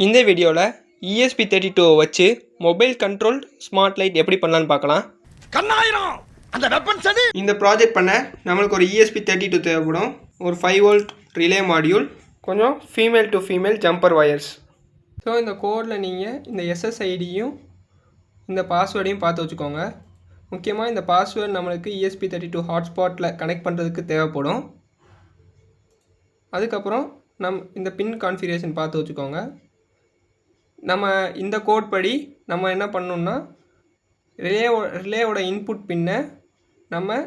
இந்த வீடியோவில் ESP32 வச்சு மொபைல் கண்ட்ரோல் ஸ்மார்ட் லைட் எப்படி பண்ணலான்னு பார்க்கலாம். இந்த ப்ராஜெக்ட் பண்ண நம்மளுக்கு ஒரு ESP32 தேவைப்படும். ஒரு 5 வோல்ட் ரிலே மாடியூல், கொஞ்சம் female to female jumper wires. So இந்த கோடில் நீங்கள் இந்த SSIDயும் இந்த பாஸ்வேர்டையும் பார்த்து வச்சுக்கோங்க. முக்கியமாக இந்த பாஸ்வேர்டு நம்மளுக்கு ESP32 ஹாட்ஸ்பாட்டில் கனெக்ட் பண்ணுறதுக்கு தேவைப்படும். அதுக்கப்புறம் இந்த பின் கான்ஃபிகரேஷன் பார்த்து வச்சுக்கோங்க. நம்ம இந்த கோட் படி நம்ம என்ன பண்ணணும்னா ரிலேவோட இன்புட் பின்னை நம்ம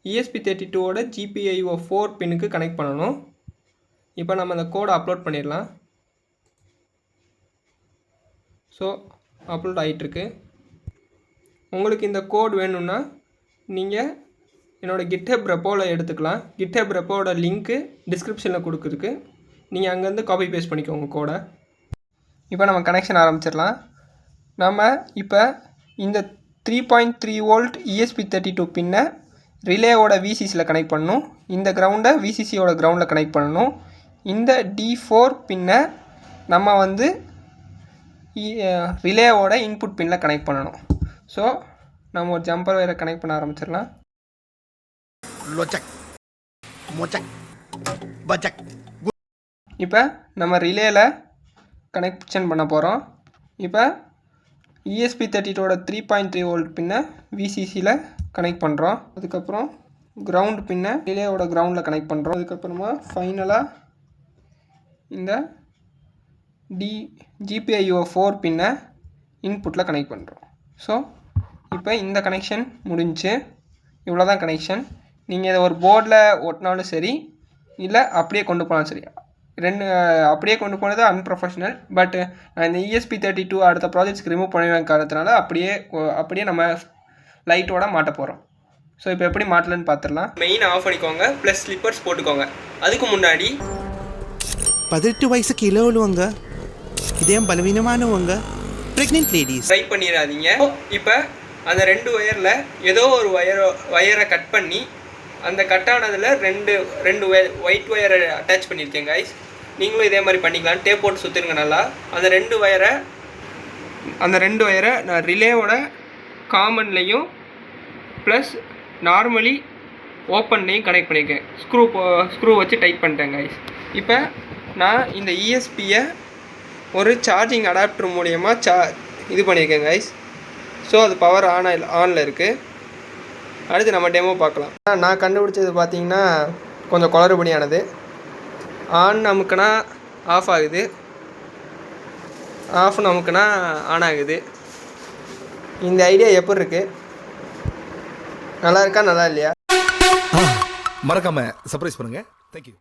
ESP32ஓட GPIO 4 பின்னுக்கு கனெக்ட் பண்ணணும். இப்போ நம்ம அந்த கோடை அப்லோட் பண்ணிடலாம். ஸோ அப்லோட் ஆகிட்டுருக்கு. உங்களுக்கு இந்த கோட் வேணும்னா நீங்கள் என்னோடய GitHub ரெப்போவில் எடுத்துக்கலாம். GitHub ரெப்போவோட லிங்க்கு டிஸ்கிரிப்ஷனில் கொடுக்குறதுக்கு நீங்கள் அங்கேருந்து காப்பி பேஸ்ட் பண்ணிக்கோங்க கோடை. இப்போ நம்ம கனெக்ஷன் ஆரம்பிச்சிடலாம். நம்ம இப்போ இந்த 3.3 வோல்ட் ESP32 பின்னை ரிலேவோட VCCயில் கனெக்ட் பண்ணணும். இந்த கிரவுண்டை VCCயோட கிரவுண்டில் கனெக்ட் பண்ணணும். இந்த D4 பின்னை நம்ம வந்து ரிலேவோட இன்புட் பின்னில் கனெக்ட் பண்ணணும். ஸோ நம்ம ஒரு ஜம்பர் வயரை கனெக்ட் பண்ண ஆரம்பிச்சிடலாம். இப்போ நம்ம ரிலேயில் கனெக்ஷன் பண்ண போகிறோம். இப்போ ESP32ஓட 3.3 வோல்ட் பின்னை VCCயில் கனெக்ட் பண்ணுறோம். அதுக்கப்புறம் கிரவுண்ட் பின்னை ரிலேவோட கிரவுண்டில் கனெக்ட் பண்ணுறோம். அதுக்கப்புறமா ஃபைனலாக இந்த GPIO 4 பின்னை இன்புட்டில் கனெக்ட் பண்ணுறோம். ஸோ இப்போ இந்த கனெக்ஷன் முடிஞ்சு. இவ்வளோ தான் கனெக்ஷன். நீங்கள் இதை ஒரு போர்டில் ஒட்டினாலும் சரி, இல்லை அப்படியே கொண்டு போனாலும் சரி. அப்படியே கொண்டு போனது அன்ப்ரொஃபஷனல். பட் இந்த ESP32 அடுத்த ப்ராஜெக்ட்ஸ்க்கு ரிமூவ் பண்ண காரணத்தினால அப்படியே நம்ம லைட்டோட மாட்ட போகிறோம். ஸோ இப்போ எப்படி மாட்டலன்னு பார்த்துடலாம். மெயின் ஆஃப் பண்ணிக்கோங்க, ப்ளஸ் ஸ்லிப்பர்ஸ் போட்டுக்கோங்க. அதுக்கு முன்னாடி 18 வயசுக்கு கீழே உள்ளவங்க, இதயம் பலவீனமானவங்க, ப்ரெக்னென்ட் லேடிஸ் ட்ரை பண்ணிடாதீங்க. இப்போ அந்த 2 ஒயரில் ஏதோ ஒரு ஒயரை கட் பண்ணி அந்த கட்டானதில் ரெண்டு ஒயிட் ஒயரை அட்டாச் பண்ணியிருக்கேன் கைஸ். நீங்களும் இதே மாதிரி பண்ணிக்கலாம். டேப் போட்டு சுற்றிருங்க நல்லா. அந்த ரெண்டு ஒயரை நான் ரிலேவோட காமன்லேயும் ப்ளஸ் நார்மலி ஓப்பன்லேயும் கனெக்ட் பண்ணியிருக்கேன். ஸ்க்ரூ வச்சு டைட் பண்ணிட்டேன் கைஸ். இப்போ நான் இந்த ESPயை ஒரு சார்ஜிங் அடாப்டர் மூலியமாக இது பண்ணியிருக்கேன் கைஸ். ஸோ அது பவர் ஆனில் இருக்குது. அடுத்து நம்ம டெமோ பார்க்கலாம். நான் கண்டுபிடிச்சது பார்த்தீங்கன்னா கொஞ்சம் குளறுபடியானது. ஆன் அமுக்குனா ஆஃப் ஆகுது, ஆஃப் அமுக்குனா ஆன் ஆகுது. இந்த ஐடியா எப்படி இருக்குது? நல்லா இருக்கா, நல்லா இல்லையா? மறக்காம சர்ப்ரைஸ் பண்ணுங்கள். தேங்க்யூ.